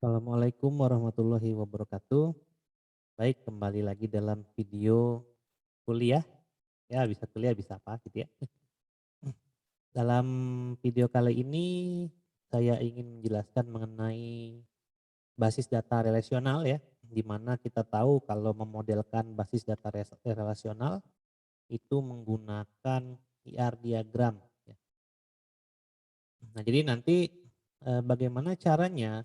Assalamualaikum warahmatullahi wabarakatuh. Baik, kembali lagi dalam video kuliah. Ya, bisa kuliah, bisa apa gitu ya. Dalam video kali ini saya ingin menjelaskan mengenai basis data relasional ya, di mana kita tahu kalau memodelkan basis data relasional itu menggunakan IR diagram ya. Nah, jadi nanti bagaimana caranya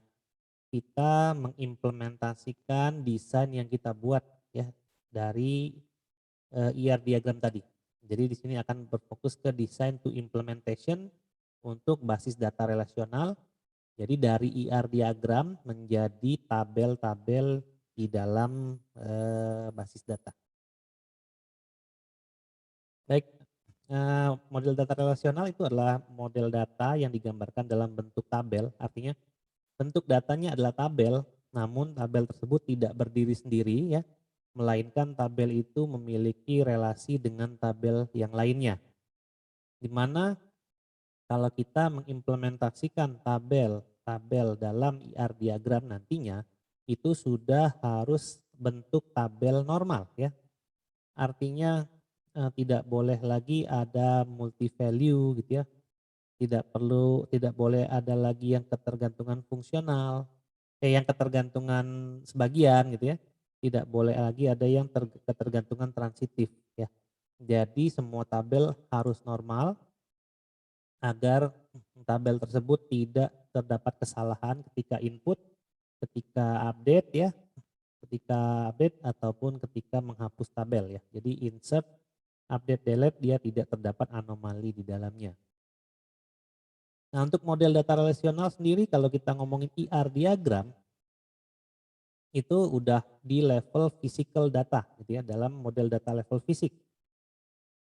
kita mengimplementasikan desain yang kita buat ya dari IR diagram tadi. Jadi di sini akan berfokus ke design to implementation untuk basis data relasional. Jadi dari IR diagram menjadi tabel-tabel di dalam basis data. Baik, model data relasional itu adalah model data yang digambarkan dalam bentuk tabel. Artinya bentuk datanya adalah tabel, namun tabel tersebut tidak berdiri sendiri ya, melainkan tabel itu memiliki relasi dengan tabel yang lainnya. Di mana kalau kita mengimplementasikan tabel dalam IR diagram nantinya, itu sudah harus bentuk tabel normal ya. Artinya tidak boleh lagi ada multi value gitu ya. Tidak boleh ada lagi yang ketergantungan fungsional, yang ketergantungan sebagian gitu ya. Tidak boleh lagi ada yang ketergantungan transitif ya. Jadi semua tabel harus normal agar tabel tersebut tidak terdapat kesalahan ketika input, ketika update ya, ketika update ataupun ketika menghapus tabel ya. Jadi insert, update, delete dia tidak terdapat anomali di dalamnya. Nah, untuk model data relasional sendiri kalau kita ngomongin IR diagram itu udah di level physical data gitu ya, dalam model data level fisik.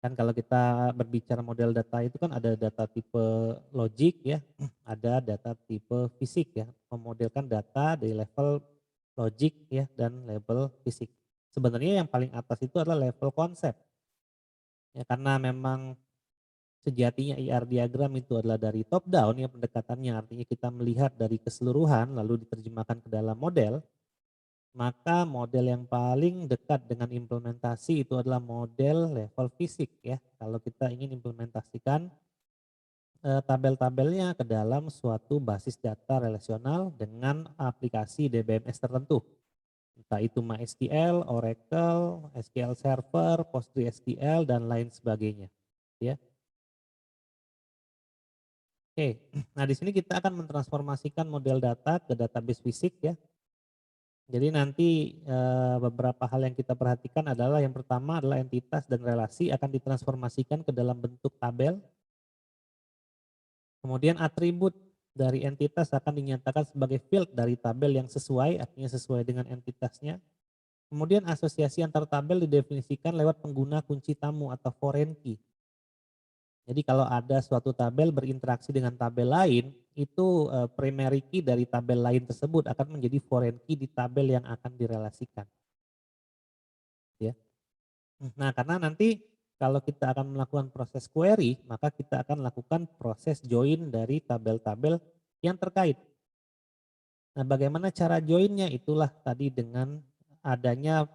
Kan kalau kita berbicara model data itu kan ada data tipe logik ya, ada data tipe fisik ya, memodelkan data dari level logik ya dan level fisik. Sebenarnya yang paling atas itu adalah level konsep. Ya karena memang sejatinya IR diagram itu adalah dari top down ya pendekatannya, artinya kita melihat dari keseluruhan lalu diterjemahkan ke dalam model, maka model yang paling dekat dengan implementasi itu adalah model level fisik ya. Kalau kita ingin implementasikan tabel-tabelnya ke dalam suatu basis data relasional dengan aplikasi DBMS tertentu. Entah itu MySQL, Oracle, SQL Server, PostgreSQL dan lain sebagainya. Ya. Oke, nah di sini kita akan mentransformasikan model data ke database fisik ya. Jadi nanti beberapa hal yang kita perhatikan adalah yang pertama adalah entitas dan relasi akan ditransformasikan ke dalam bentuk tabel. Kemudian atribut dari entitas akan dinyatakan sebagai field dari tabel yang sesuai, artinya sesuai dengan entitasnya. Kemudian asosiasi antar tabel didefinisikan lewat pengguna kunci tamu atau foreign key. Jadi kalau ada suatu tabel berinteraksi dengan tabel lain, itu primary key dari tabel lain tersebut akan menjadi foreign key di tabel yang akan direlasikan. Ya. Nah karena nanti kalau kita akan melakukan proses query, maka kita akan lakukan proses join dari tabel-tabel yang terkait. Nah bagaimana cara joinnya itulah tadi dengan adanya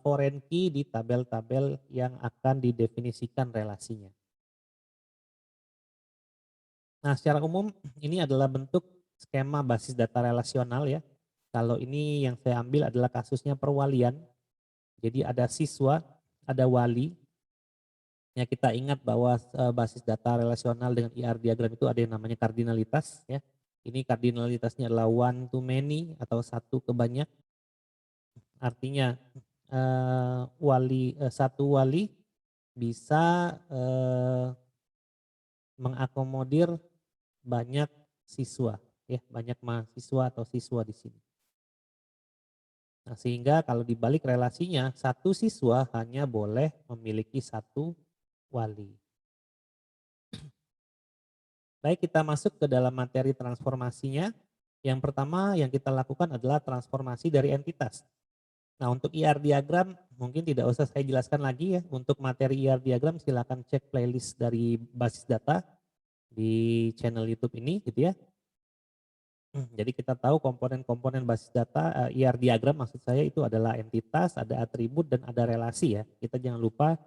foreign key di tabel-tabel yang akan didefinisikan relasinya. Nah, secara umum ini adalah bentuk skema basis data relasional ya. Kalau ini yang saya ambil adalah kasusnya perwalian. Jadi ada siswa, ada wali. Ya kita ingat bahwa basis data relasional dengan IR diagram itu ada yang namanya kardinalitas ya. Ini kardinalitasnya adalah one to many atau satu ke banyak. Artinya satu wali bisa mengakomodir banyak siswa ya, banyak mahasiswa atau siswa di sini. Nah, sehingga kalau dibalik relasinya satu siswa hanya boleh memiliki satu wali. Baik, kita masuk ke dalam materi transformasinya. Yang pertama yang kita lakukan adalah transformasi dari entitas. Nah, untuk IR diagram mungkin tidak usah saya jelaskan lagi ya. Untuk materi IR diagram silakan cek playlist dari basis data di channel YouTube ini gitu ya. Jadi kita tahu komponen-komponen basis data, IR diagram maksud saya itu adalah entitas, ada atribut, dan ada relasi ya. Kita jangan lupa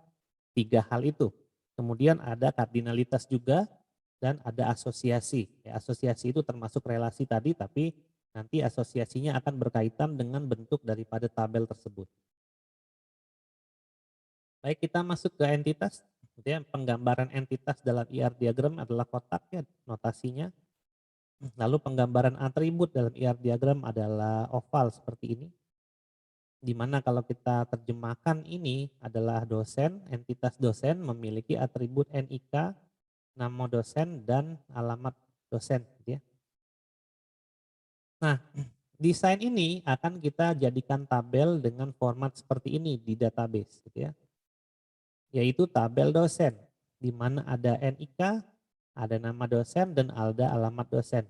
3 hal itu. Kemudian ada kardinalitas juga dan ada asosiasi. Ya, asosiasi itu termasuk relasi tadi, tapi nanti asosiasinya akan berkaitan dengan bentuk daripada tabel tersebut. Baik, kita masuk ke entitas. Gitu ya, penggambaran entitas dalam IR diagram adalah kotak ya notasinya. Lalu penggambaran atribut dalam IR diagram adalah oval seperti ini. Di mana kalau kita terjemahkan ini adalah dosen, entitas dosen memiliki atribut NIK, nama dosen, dan alamat dosen. Gitu ya. Nah, desain ini akan kita jadikan tabel dengan format seperti ini di database. Gitu ya. Yaitu tabel dosen, di mana ada NIK, ada nama dosen, dan ada alamat dosen.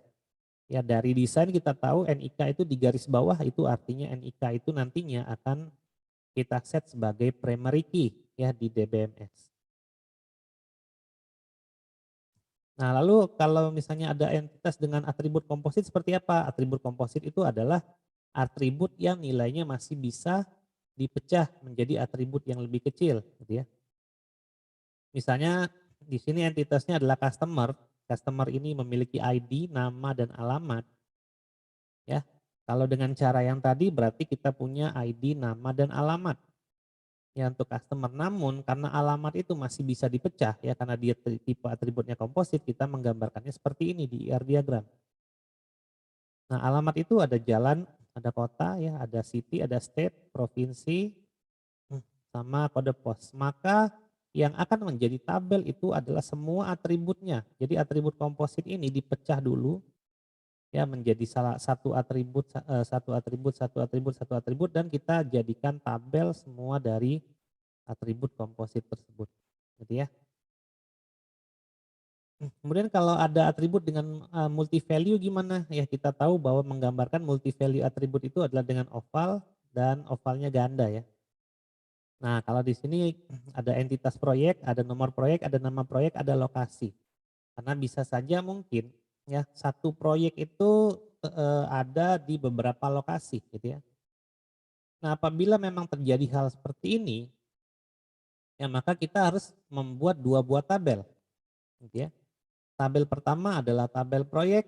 Ya, dari desain kita tahu NIK itu di garis bawah, itu artinya NIK itu nantinya akan kita set sebagai primary key ya di DBMS. Nah, lalu kalau misalnya ada entitas dengan atribut komposit seperti apa? Atribut komposit itu adalah atribut yang nilainya masih bisa dipecah menjadi atribut yang lebih kecil, gitu ya. Misalnya di sini entitasnya adalah customer. Customer ini memiliki ID, nama, dan alamat. Ya, kalau dengan cara yang tadi berarti kita punya ID, nama, dan alamat. Ya untuk customer, namun karena alamat itu masih bisa dipecah ya karena dia tipe atributnya komposit, kita menggambarkannya seperti ini di IR diagram. Nah, alamat itu ada jalan, ada kota ya, ada city, ada state, provinsi, sama kode pos. Maka yang akan menjadi tabel itu adalah semua atributnya. Jadi atribut komposit ini dipecah dulu ya menjadi salah satu atribut, satu atribut, satu atribut, satu atribut, dan kita jadikan tabel semua dari atribut komposit tersebut. Gitu ya. Kemudian kalau ada atribut dengan multi value gimana? Ya kita tahu bahwa menggambarkan multi value atribut itu adalah dengan oval dan ovalnya ganda ya. Nah, kalau di sini ada entitas proyek, ada nomor proyek, ada nama proyek, ada lokasi. Karena bisa saja mungkin ya satu proyek itu ada di beberapa lokasi gitu ya. Nah, apabila memang terjadi hal seperti ini, ya maka kita harus membuat 2 buah tabel gitu ya. Tabel pertama adalah tabel proyek,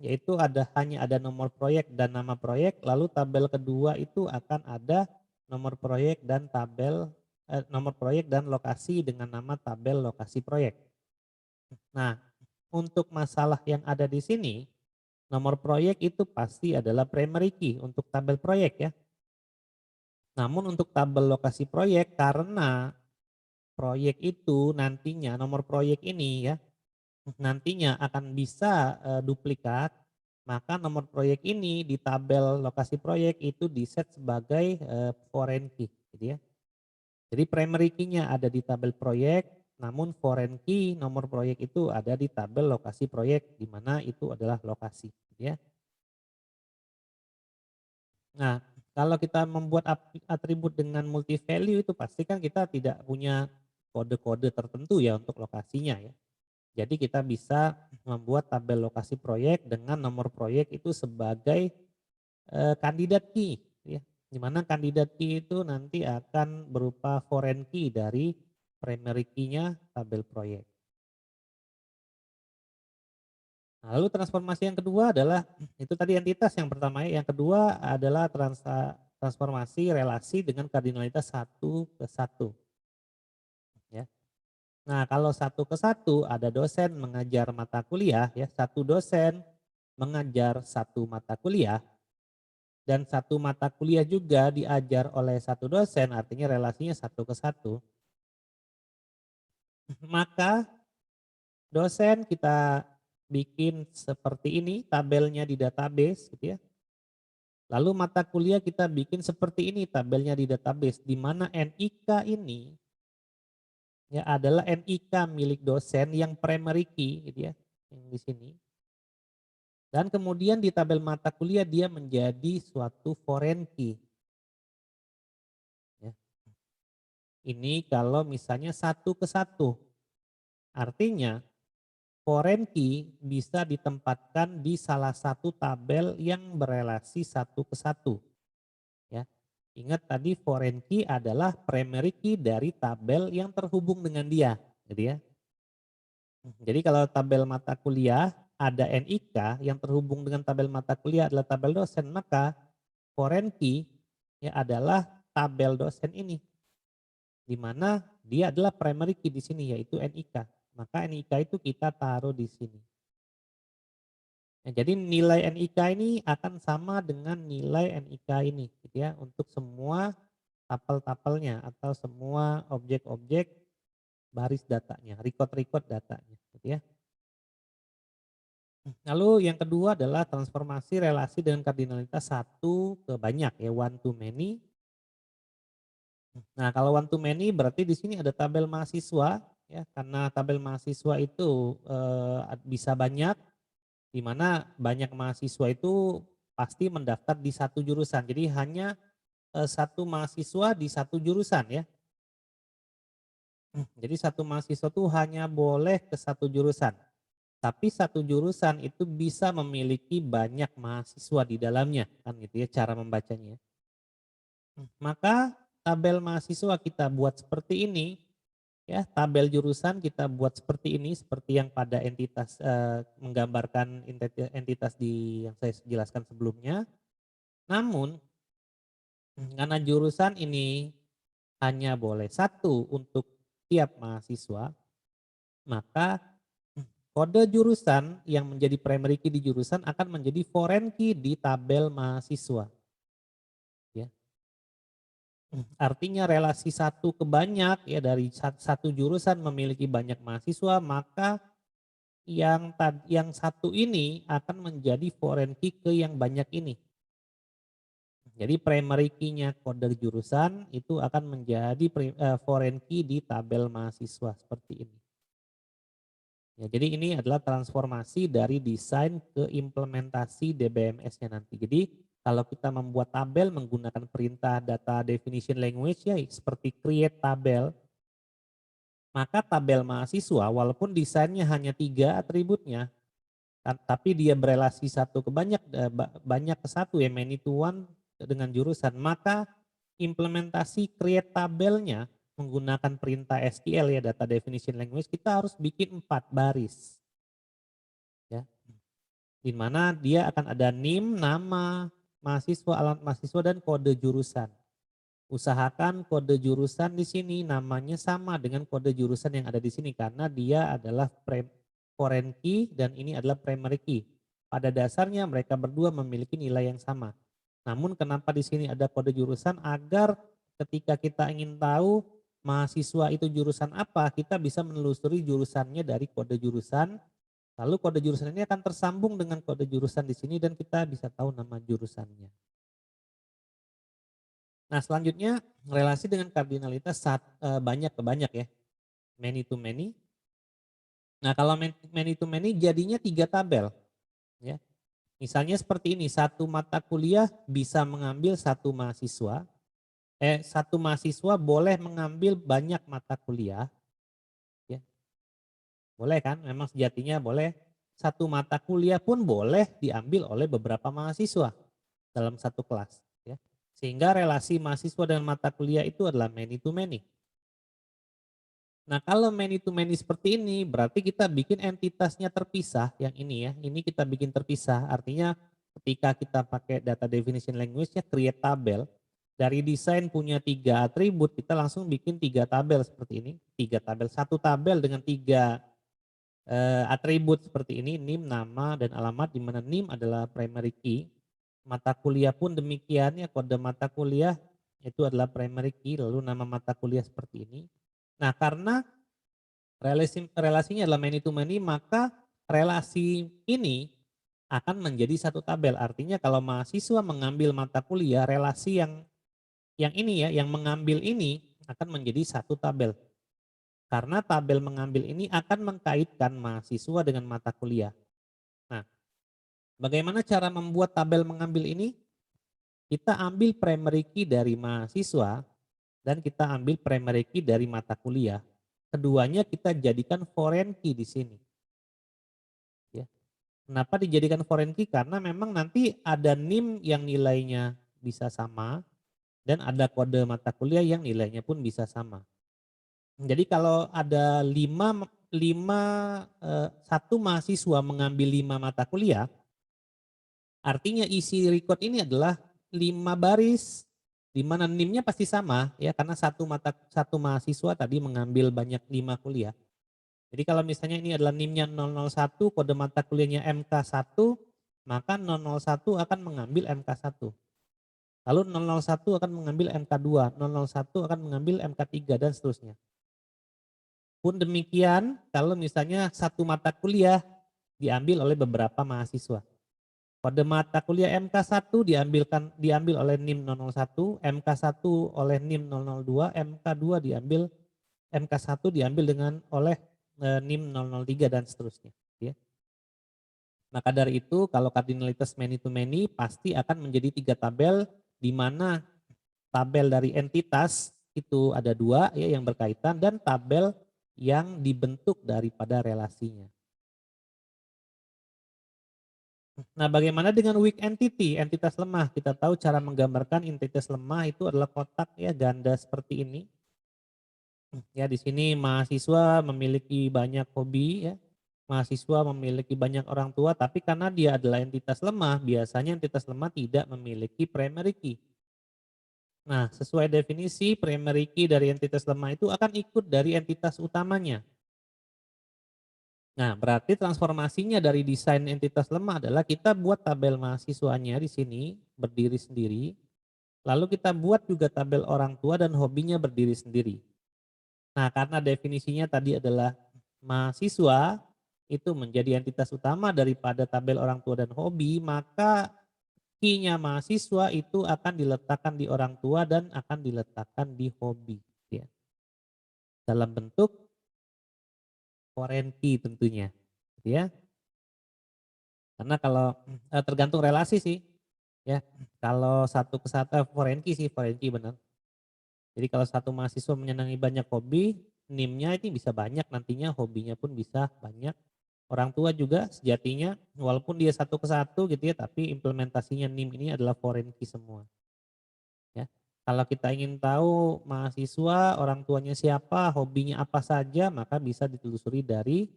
yaitu hanya ada nomor proyek dan nama proyek, lalu tabel kedua itu akan ada nomor proyek dan nomor proyek dan lokasi dengan nama tabel lokasi proyek. Nah, untuk masalah yang ada di sini, nomor proyek itu pasti adalah primary key untuk tabel proyek ya. Namun untuk tabel lokasi proyek, karena proyek itu nantinya nomor proyek ini ya nantinya akan bisa duplikat, maka nomor proyek ini di tabel lokasi proyek itu di-set sebagai foreign key gitu ya. Jadi primary key-nya ada di tabel proyek, namun foreign key nomor proyek itu ada di tabel lokasi proyek di mana itu adalah lokasi gitu ya. Nah, kalau kita membuat atribut dengan multi value itu pasti kan kita tidak punya kode-kode tertentu ya untuk lokasinya ya. Jadi kita bisa membuat tabel lokasi proyek dengan nomor proyek itu sebagai kandidat key ya. Di mana kandidat key itu nanti akan berupa foreign key dari primary key-nya tabel proyek. Nah, lalu transformasi yang kedua adalah itu tadi entitas yang pertama ya, yang kedua adalah transformasi relasi dengan kardinalitas 1 ke 1 ya. Nah, kalau 1 ke 1 ada dosen mengajar mata kuliah ya, satu dosen mengajar satu mata kuliah dan satu mata kuliah juga diajar oleh satu dosen, artinya relasinya 1 ke 1. Maka dosen kita bikin seperti ini tabelnya di database gitu ya. Lalu mata kuliah kita bikin seperti ini tabelnya di database di mana NIK ini ya adalah NIK milik dosen yang primary key gitu ya, yang di sini. Dan kemudian di tabel mata kuliah dia menjadi suatu foreign key. Ya. Ini kalau misalnya 1 ke 1. Artinya foreign key bisa ditempatkan di salah satu tabel yang berelasi satu ke satu. Ya. Ingat tadi foreign key adalah primary key dari tabel yang terhubung dengan dia. Gitu ya. Jadi kalau tabel mata kuliah ada NIK yang terhubung dengan tabel mata kuliah adalah tabel dosen, maka foreign key ya adalah tabel dosen ini, di mana dia adalah primary key di sini yaitu NIK. Maka NIK itu kita taruh di sini. Nah, jadi nilai NIK ini akan sama dengan nilai NIK ini, gitu ya, untuk semua tapel-tapelnya atau semua objek-objek baris datanya, record-record datanya, gitu ya. Lalu yang kedua adalah transformasi relasi dengan kardinalitas satu ke banyak ya, one to many. Nah, kalau one to many berarti di sini ada tabel mahasiswa ya, karena tabel mahasiswa itu bisa banyak, di mana banyak mahasiswa itu pasti mendaftar di satu jurusan. Jadi hanya satu mahasiswa di satu jurusan ya. Jadi satu mahasiswa itu hanya boleh ke satu jurusan. Tapi satu jurusan itu bisa memiliki banyak mahasiswa di dalamnya, kan gitu ya cara membacanya. Maka tabel mahasiswa kita buat seperti ini, ya tabel jurusan kita buat seperti ini, seperti yang pada entitas menggambarkan entitas di yang saya jelaskan sebelumnya. Namun karena jurusan ini hanya boleh satu untuk tiap mahasiswa, maka kode jurusan yang menjadi primary key di jurusan akan menjadi foreign key di tabel mahasiswa. Ya. Artinya relasi satu ke banyak ya dari satu jurusan memiliki banyak mahasiswa, maka yang satu ini akan menjadi foreign key ke yang banyak ini. Jadi primary key-nya kode jurusan itu akan menjadi foreign key di tabel mahasiswa seperti ini. Ya, jadi ini adalah transformasi dari desain ke implementasi DBMS-nya nanti. Jadi kalau kita membuat tabel menggunakan perintah data definition language ya seperti create tabel, maka tabel mahasiswa walaupun desainnya hanya 3 atributnya, tapi dia berelasi satu ke banyak ke satu ya, many to one dengan jurusan, maka implementasi create tabelnya menggunakan perintah SQL ya data definition language kita harus bikin 4 baris. Ya. Di mana dia akan ada NIM, nama mahasiswa, alamat mahasiswa dan kode jurusan. Usahakan kode jurusan di sini namanya sama dengan kode jurusan yang ada di sini karena dia adalah foreign key dan ini adalah primary key. Pada dasarnya mereka berdua memiliki nilai yang sama. Namun kenapa di sini ada kode jurusan agar ketika kita ingin tahu mahasiswa itu jurusan apa, kita bisa menelusuri jurusannya dari kode jurusan. Lalu kode jurusan ini akan tersambung dengan kode jurusan di sini dan kita bisa tahu nama jurusannya. Nah selanjutnya relasi dengan kardinalitas banyak ke banyak ya, many to many. Nah kalau many to many jadinya 3 tabel. Ya. Misalnya seperti ini, satu mata kuliah bisa mengambil satu mahasiswa, satu mahasiswa boleh mengambil banyak mata kuliah. Ya. Boleh kan, memang sejatinya boleh. Satu mata kuliah pun boleh diambil oleh beberapa mahasiswa dalam satu kelas. Ya. Sehingga relasi mahasiswa dengan mata kuliah itu adalah many to many. Nah kalau many to many seperti ini berarti kita bikin entitasnya terpisah yang ini ya. Ini kita bikin terpisah artinya ketika kita pakai data definition language-nya create tabel. Dari desain punya 3 atribut kita langsung bikin 3 tabel seperti ini. 3 tabel, satu tabel dengan 3 atribut seperti ini, NIM, nama, dan alamat, di mana NIM adalah primary key. Mata kuliah pun demikian ya, kode mata kuliah itu adalah primary key, lalu nama mata kuliah seperti ini. Nah karena relasinya adalah many to many, maka relasi ini akan menjadi satu tabel. Artinya kalau mahasiswa mengambil mata kuliah, relasi yang ini ya, yang mengambil ini akan menjadi satu tabel. Karena tabel mengambil ini akan mengkaitkan mahasiswa dengan mata kuliah. Nah, bagaimana cara membuat tabel mengambil ini? Kita ambil primary key dari mahasiswa dan kita ambil primary key dari mata kuliah. Keduanya kita jadikan foreign key di sini. Kenapa dijadikan foreign key? Karena memang nanti ada NIM yang nilainya bisa sama dan ada kode mata kuliah yang nilainya pun bisa sama. Jadi kalau ada 1 mahasiswa mengambil 5 mata kuliah, artinya isi record ini adalah 5 baris, di mana NIM-nya pasti sama ya, karena satu mahasiswa tadi mengambil banyak 5 kuliah. Jadi kalau misalnya ini adalah NIM-nya 001, kode mata kuliahnya MK1, maka 001 akan mengambil MK1. Lalu 001 akan mengambil MK2, 001 akan mengambil MK3 dan seterusnya. Pun demikian kalau misalnya satu mata kuliah diambil oleh beberapa mahasiswa. Kode mata kuliah MK1 diambil oleh NIM 001, MK1 oleh NIM 002, MK2 MK1 diambil oleh NIM 003 dan seterusnya. Ya. Maka dari itu kalau kardinalitas many to many pasti akan menjadi 3 tabel, di mana tabel dari entitas itu ada 2 ya yang berkaitan, dan tabel yang dibentuk daripada relasinya. Nah, bagaimana dengan weak entity, entitas lemah? Kita tahu cara menggambarkan entitas lemah itu adalah kotak ya ganda seperti ini. Ya, di sini mahasiswa memiliki banyak hobi ya. Mahasiswa memiliki banyak orang tua, tapi karena dia adalah entitas lemah, biasanya entitas lemah tidak memiliki primary key. Nah, sesuai definisi, primary key dari entitas lemah itu akan ikut dari entitas utamanya. Nah, berarti transformasinya dari desain entitas lemah adalah kita buat tabel mahasiswanya di sini berdiri sendiri, lalu kita buat juga tabel orang tua dan hobinya berdiri sendiri. Nah, karena definisinya tadi adalah mahasiswa itu menjadi entitas utama daripada tabel orang tua dan hobi, maka key-nya mahasiswa itu akan diletakkan di orang tua dan akan diletakkan di hobi ya. Dalam bentuk foreign key tentunya ya. Karena kalau tergantung relasi sih ya. Kalau satu ke satu foreign key sih, foreign key benar. Jadi kalau satu mahasiswa menyenangi banyak hobi, NIM-nya ini bisa banyak nantinya, hobinya pun bisa banyak. Orang tua juga sejatinya walaupun dia satu ke satu gitu ya, tapi implementasinya NIM ini adalah foreign key semua. Ya. Kalau kita ingin tahu mahasiswa, orang tuanya siapa, hobinya apa saja, maka bisa ditelusuri dari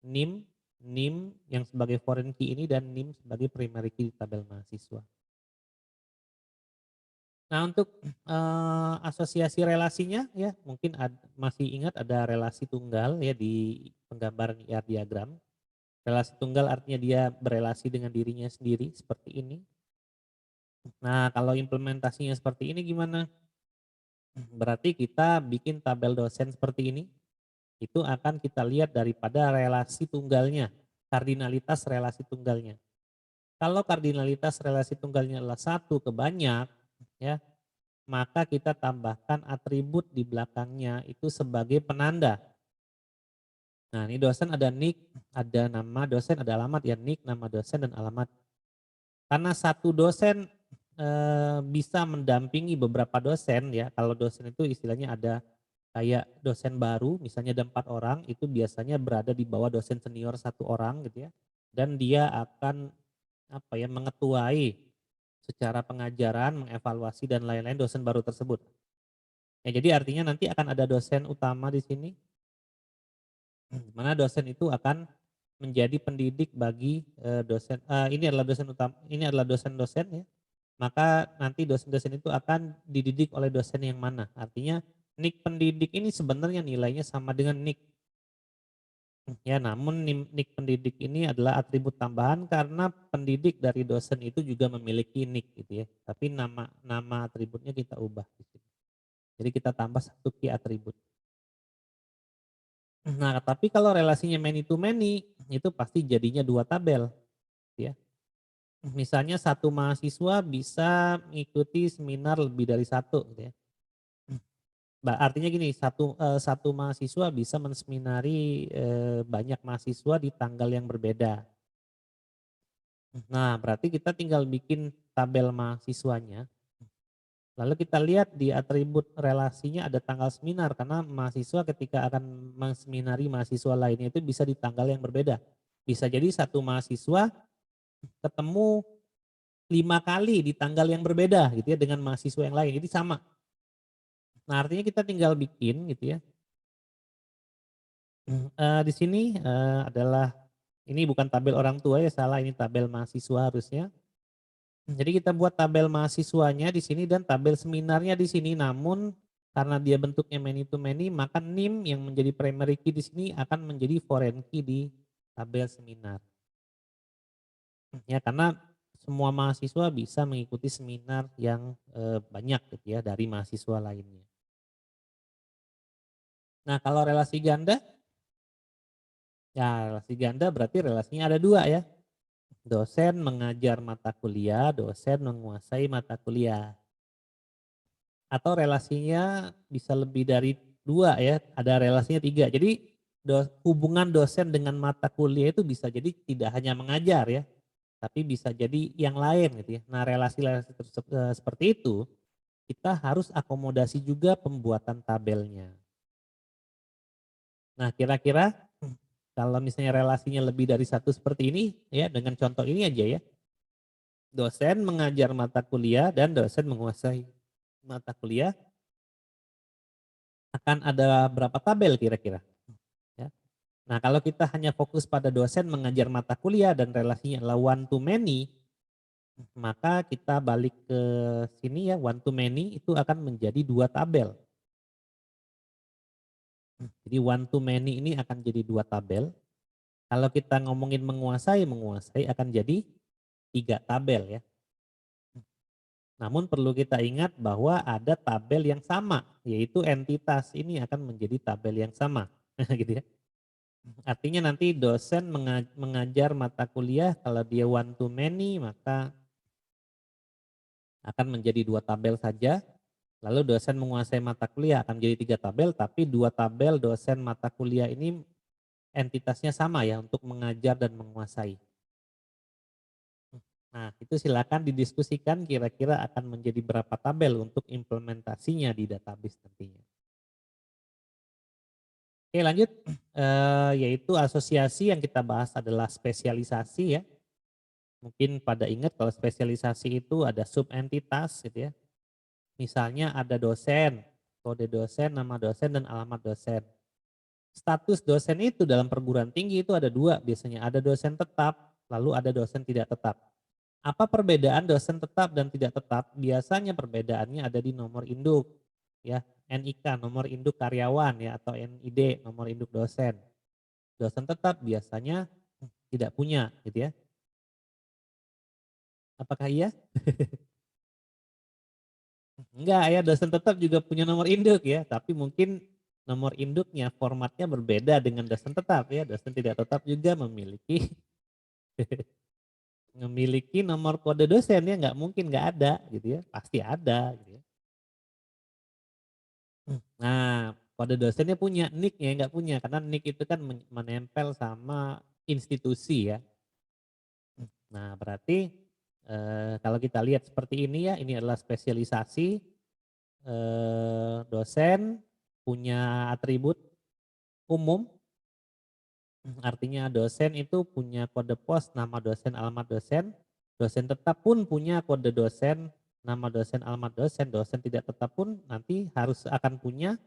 NIM, NIM yang sebagai foreign key ini dan NIM sebagai primary key di tabel mahasiswa. Nah, untuk asosiasi relasinya ya mungkin masih ingat ada relasi tunggal ya di penggambaran IR diagram. Relasi tunggal artinya dia berelasi dengan dirinya sendiri seperti ini. Nah, kalau implementasinya seperti ini gimana? Berarti kita bikin tabel dosen seperti ini. Itu akan kita lihat daripada relasi tunggalnya, kardinalitas relasi tunggalnya. Kalau kardinalitas relasi tunggalnya adalah 1 ke banyak ya, maka kita tambahkan atribut di belakangnya itu sebagai penanda. Nah, ini dosen ada nick, ada nama dosen, ada alamat ya, nick, nama dosen dan alamat. Karena satu dosen bisa mendampingi beberapa dosen ya. Kalau dosen itu istilahnya ada kayak dosen baru, misalnya ada 4 orang, itu biasanya berada di bawah dosen senior 1 orang gitu ya. Dan dia akan mengetuai secara pengajaran, mengevaluasi dan lain-lain dosen baru tersebut. Ya, jadi artinya nanti akan ada dosen utama di sini, mana dosen itu akan menjadi pendidik bagi dosen. Ini adalah dosen utama, ini adalah dosen-dosen ya. Maka nanti dosen-dosen itu akan dididik oleh dosen yang mana. Artinya nik pendidik ini sebenarnya nilainya sama dengan nik. Ya, namun nik pendidik ini adalah atribut tambahan karena pendidik dari dosen itu juga memiliki nik gitu ya. Tapi nama atributnya kita ubah di sini. Jadi kita tambah 1 key atribut. Nah, tapi kalau relasinya many to many itu pasti jadinya 2 tabel ya. Misalnya satu mahasiswa bisa mengikuti seminar lebih dari 1 gitu ya. Artinya gini, satu mahasiswa bisa menseminari banyak mahasiswa di tanggal yang berbeda. Nah, berarti kita tinggal bikin tabel mahasiswanya. Lalu kita lihat di atribut relasinya ada tanggal seminar, karena mahasiswa ketika akan menseminari mahasiswa lainnya itu bisa di tanggal yang berbeda. Bisa jadi satu mahasiswa ketemu 5 kali di tanggal yang berbeda gitu ya dengan mahasiswa yang lain, jadi sama. Nah artinya kita tinggal bikin gitu ya, di sini, adalah ini bukan tabel orang tua ya, salah, ini tabel mahasiswa harusnya. Jadi kita buat tabel mahasiswanya di sini dan tabel seminarnya di sini, namun karena dia bentuknya many to many, maka NIM yang menjadi primary key di sini akan menjadi foreign key di tabel seminar. Ya karena semua mahasiswa bisa mengikuti seminar yang banyak gitu ya dari mahasiswa lainnya. Nah kalau relasi ganda, ya relasi ganda berarti relasinya ada dua ya. Dosen mengajar mata kuliah, dosen menguasai mata kuliah. Atau relasinya bisa lebih dari dua ya, ada relasinya tiga. Jadi hubungan dosen dengan mata kuliah itu bisa jadi tidak hanya mengajar ya, tapi bisa jadi yang lain gitu ya. Nah relasi-relasi seperti itu kita harus akomodasi juga pembuatan tabelnya. Nah kira-kira kalau misalnya relasinya lebih dari satu seperti ini ya, dengan contoh ini aja ya. Dosen mengajar mata kuliah dan dosen menguasai mata kuliah, akan ada berapa tabel kira-kira? Ya. Nah kalau kita hanya fokus pada dosen mengajar mata kuliah dan relasinya adalah one to many, maka kita balik ke sini ya, one to many itu akan menjadi dua tabel. Jadi one to many ini akan jadi dua tabel. Kalau kita ngomongin menguasai akan jadi tiga tabel ya. Namun perlu kita ingat bahwa ada tabel yang sama, yaitu entitas ini akan menjadi tabel yang sama, gitu ya. Artinya nanti dosen mengajar mata kuliah kalau dia one to many maka akan menjadi dua tabel saja. Lalu dosen menguasai mata kuliah akan menjadi tiga tabel, tapi dua tabel dosen mata kuliah ini entitasnya sama ya untuk mengajar dan menguasai. Nah itu silakan didiskusikan kira-kira akan menjadi berapa tabel untuk implementasinya di database nantinya. Oke lanjut, yaitu asosiasi yang kita bahas adalah spesialisasi ya. Mungkin pada ingat kalau spesialisasi itu ada subentitas gitu ya. Misalnya ada dosen, kode dosen, nama dosen, dan alamat dosen. Status dosen itu dalam perguruan tinggi itu ada dua biasanya, ada dosen tetap, lalu ada dosen tidak tetap. Apa perbedaan dosen tetap dan tidak tetap? Biasanya perbedaannya ada di nomor induk, ya NIK, nomor induk karyawan ya, atau NID, nomor induk dosen. Dosen tetap biasanya tidak punya gitu ya. Apakah iya? Enggak ya, dosen tetap juga punya nomor induk ya, tapi mungkin nomor induknya formatnya berbeda dengan dosen tetap ya. Dosen tidak tetap juga memiliki memiliki nomor kode dosen ya, nggak mungkin nggak ada gitu ya, pasti ada gitu ya. Nah, kode dosennya punya, nick-nya nggak punya karena nick itu kan menempel sama institusi ya. Nah, berarti kalau kita lihat seperti ini ya, ini adalah spesialisasi. Dosen punya atribut umum, artinya dosen itu punya kode pos, nama dosen, alamat dosen. Dosen tetap pun punya kode dosen, nama dosen, alamat dosen. Dosen tidak tetap pun nanti harus akan punya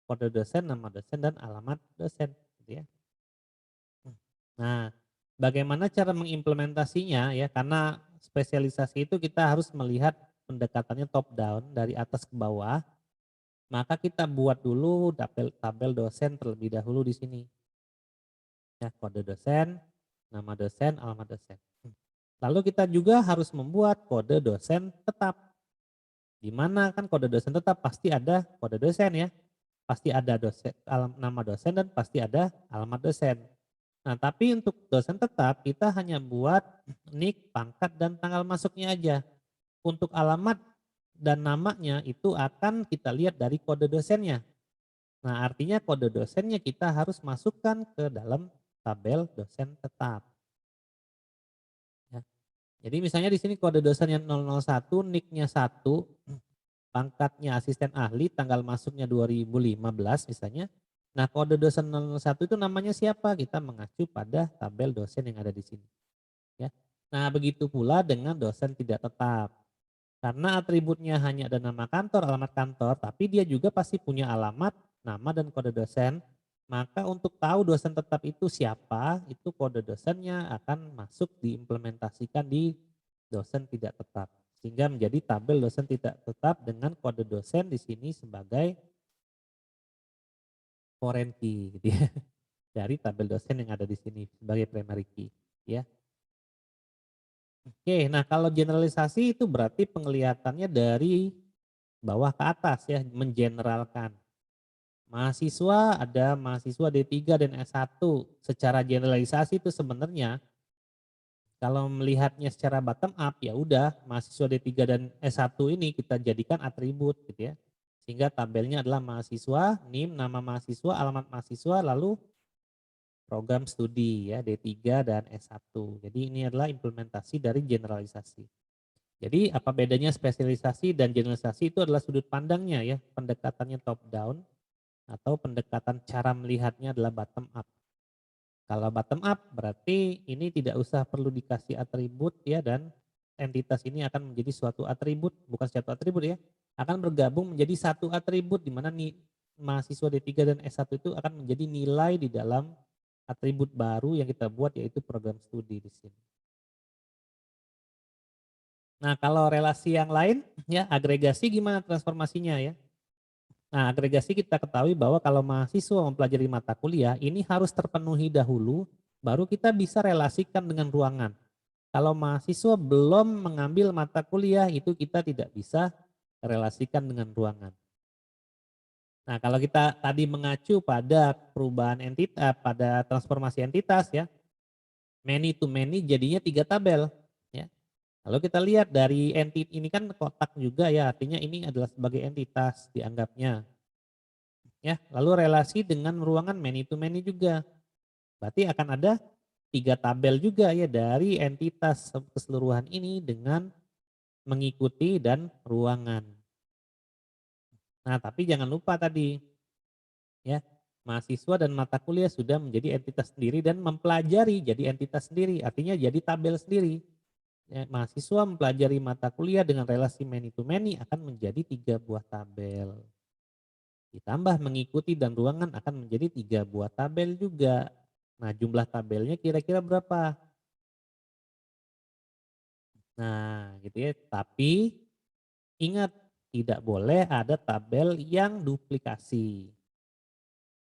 kode dosen, nama dosen, dan alamat dosen. Gitu ya. Nah, bagaimana cara mengimplementasinya ya? Karena spesialisasi itu kita harus melihat pendekatannya top down dari atas ke bawah. Maka kita buat dulu tabel dosen terlebih dahulu di sini. Ya, kode dosen, nama dosen, alamat dosen. Lalu kita juga harus membuat kode dosen tetap. Di mana kan kode dosen tetap pasti ada kode dosen ya. Pasti ada dosen, nama dosen dan pasti ada alamat dosen. Nah, tapi untuk dosen tetap kita hanya buat nick, pangkat, dan tanggal masuknya aja. Untuk alamat dan namanya itu akan kita lihat dari kode dosennya. Nah, artinya kode dosennya kita harus masukkan ke dalam tabel dosen tetap. Ya. Jadi misalnya di sini kode dosennya 001, nicknya 1, pangkatnya asisten ahli, tanggal masuknya 2015 misalnya. Nah, kode dosen 01 itu namanya siapa? Kita mengacu pada tabel dosen yang ada di sini, ya. Nah, begitu pula dengan dosen tidak tetap. Karena atributnya hanya ada nama kantor, alamat kantor, tapi dia juga pasti punya alamat, nama dan kode dosen. Maka untuk tahu dosen tetap itu siapa, itu kode dosennya akan masuk diimplementasikan di dosen tidak tetap. Sehingga menjadi tabel dosen tidak tetap dengan kode dosen di sini sebagai foreign key gitu ya. Dari tabel dosen yang ada di sini sebagai primary key, ya. Oke, nah kalau generalisasi itu berarti penglihatannya dari bawah ke atas ya, mengeneralkan. Mahasiswa ada mahasiswa D3 dan S1. Secara generalisasi itu sebenarnya kalau melihatnya secara bottom up ya udah mahasiswa D3 dan S1 ini kita jadikan atribut gitu ya. Sehingga tabelnya adalah mahasiswa, NIM, nama mahasiswa, alamat mahasiswa, lalu program studi ya D3 dan S1. Jadi ini adalah implementasi dari generalisasi. Jadi apa bedanya spesialisasi dan generalisasi itu adalah sudut pandangnya ya, pendekatannya top down atau pendekatan cara melihatnya adalah bottom up. Kalau bottom up berarti ini tidak usah perlu dikasih atribut ya dan entitas ini akan menjadi suatu atribut, bukan suatu atribut ya, akan bergabung menjadi satu atribut di mana nih mahasiswa D3 dan S1 itu akan menjadi nilai di dalam atribut baru yang kita buat yaitu program studi di sini. Nah, kalau relasi yang lain ya agregasi gimana transformasinya ya? Nah, agregasi kita ketahui bahwa kalau mahasiswa mempelajari mata kuliah, ini harus terpenuhi dahulu, baru kita bisa relasikan dengan ruangan. Kalau mahasiswa belum mengambil mata kuliah, itu kita tidak bisa relasikan dengan ruangan. Nah, kalau kita tadi mengacu pada perubahan entitas, pada transformasi entitas ya, many to many jadinya 3 tabel. Ya. Lalu kita lihat dari entitas ini kan kotak juga ya, artinya ini adalah sebagai entitas dianggapnya. Ya, lalu relasi dengan ruangan many to many juga. Berarti akan ada 3 tabel juga ya dari entitas keseluruhan ini dengan mengikuti dan ruangan. Nah, tapi jangan lupa tadi ya, mahasiswa dan mata kuliah sudah menjadi entitas sendiri dan mempelajari jadi entitas sendiri, artinya jadi tabel sendiri. Ya, mahasiswa mempelajari mata kuliah dengan relasi many to many akan menjadi 3 buah tabel. Ditambah mengikuti dan ruangan akan menjadi 3 buah tabel juga. Nah, jumlah tabelnya kira-kira berapa? Nah, gitu ya. Tapi ingat, tidak boleh ada tabel yang duplikasi.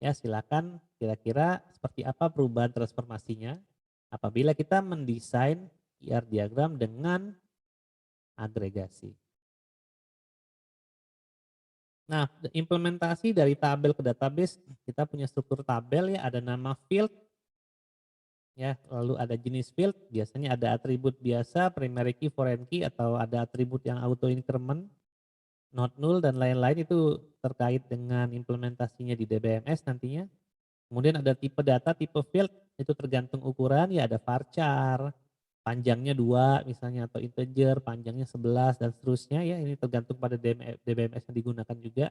Ya, silakan kira-kira seperti apa perubahan transformasinya apabila kita mendesain IR diagram dengan agregasi. Nah, implementasi dari tabel ke database, kita punya struktur tabel ya, ada nama field, ya, lalu ada jenis field, biasanya ada atribut biasa, primary key, foreign key, atau ada atribut yang auto increment, not null, dan lain-lain itu terkait dengan implementasinya di DBMS nantinya. Kemudian ada tipe data, tipe field, itu tergantung ukuran, ya ada varchar, panjangnya 2 misalnya, atau integer, panjangnya 11, dan seterusnya ya, ini tergantung pada DBMS yang digunakan juga.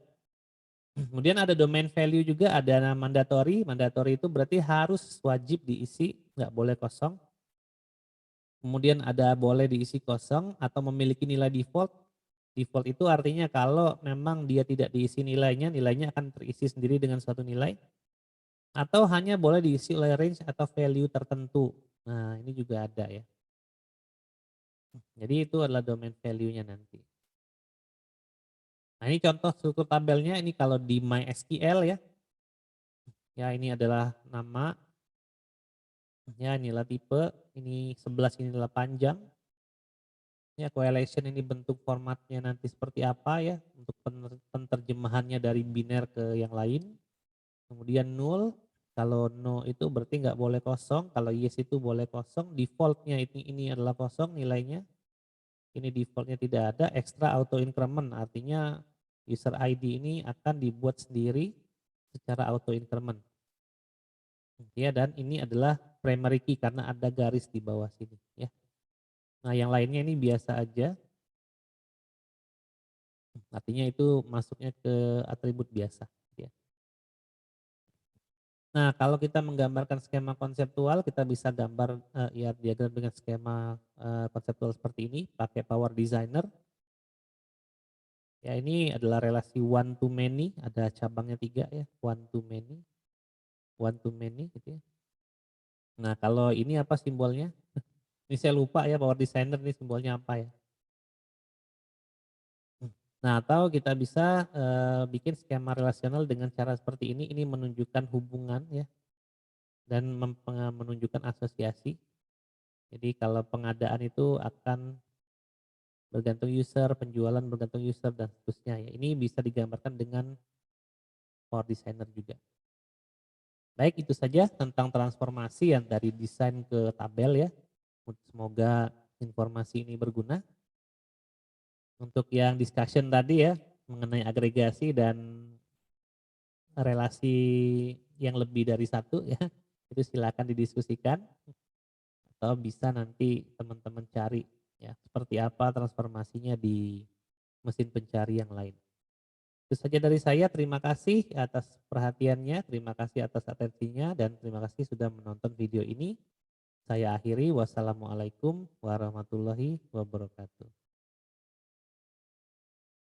Kemudian ada domain value juga, ada mandatory. Mandatory itu berarti harus wajib diisi, nggak boleh kosong. Kemudian ada boleh diisi kosong atau memiliki nilai default. Default itu artinya kalau memang dia tidak diisi nilainya, nilainya akan terisi sendiri dengan suatu nilai. Atau hanya boleh diisi oleh range atau value tertentu. Nah, ini juga ada ya. Jadi itu adalah domain value-nya nanti. Nah, ini contoh struktur tabelnya, ini kalau di MySQL ya. Ya, ini adalah nama. Ya, inilah tipe, ini 11 ini adalah panjang. Ya, correlation ini bentuk formatnya nanti seperti apa ya, untuk penerjemahannya dari biner ke yang lain. Kemudian null, kalau no itu berarti nggak boleh kosong, kalau yes itu boleh kosong, defaultnya ini adalah kosong nilainya. Ini defaultnya tidak ada, extra auto increment, artinya user ID ini akan dibuat sendiri secara auto increment. Ya, dan ini adalah primary key karena ada garis di bawah sini ya. Nah, yang lainnya ini biasa aja. Artinya itu masuknya ke atribut biasa ya. Nah, kalau kita menggambarkan skema konseptual, kita bisa gambar IR diagram dengan skema konseptual seperti ini, pakai Power Designer. Ya, ini adalah relasi one to many, ada cabangnya 3 ya, one to many gitu ya. Nah, kalau ini apa simbolnya? Ini saya lupa ya, Power Designer ini simbolnya apa ya. Nah, atau kita bisa bikin skema relasional dengan cara seperti ini menunjukkan hubungan ya, dan menunjukkan asosiasi. Jadi kalau pengadaan itu akan bergantung user, penjualan bergantung user dan seterusnya ya. Ini bisa digambarkan dengan Power Designer juga. Baik, itu saja tentang transformasi yang dari desain ke tabel ya. Semoga informasi ini berguna. Untuk yang discussion tadi ya mengenai agregasi dan relasi yang lebih dari satu ya, itu silakan didiskusikan atau bisa nanti teman-teman cari ya seperti apa transformasinya di mesin pencari yang lain. Itu saja dari saya, terima kasih atas perhatiannya, terima kasih atas atensinya, dan terima kasih sudah menonton video ini. Saya akhiri, wassalamualaikum warahmatullahi wabarakatuh.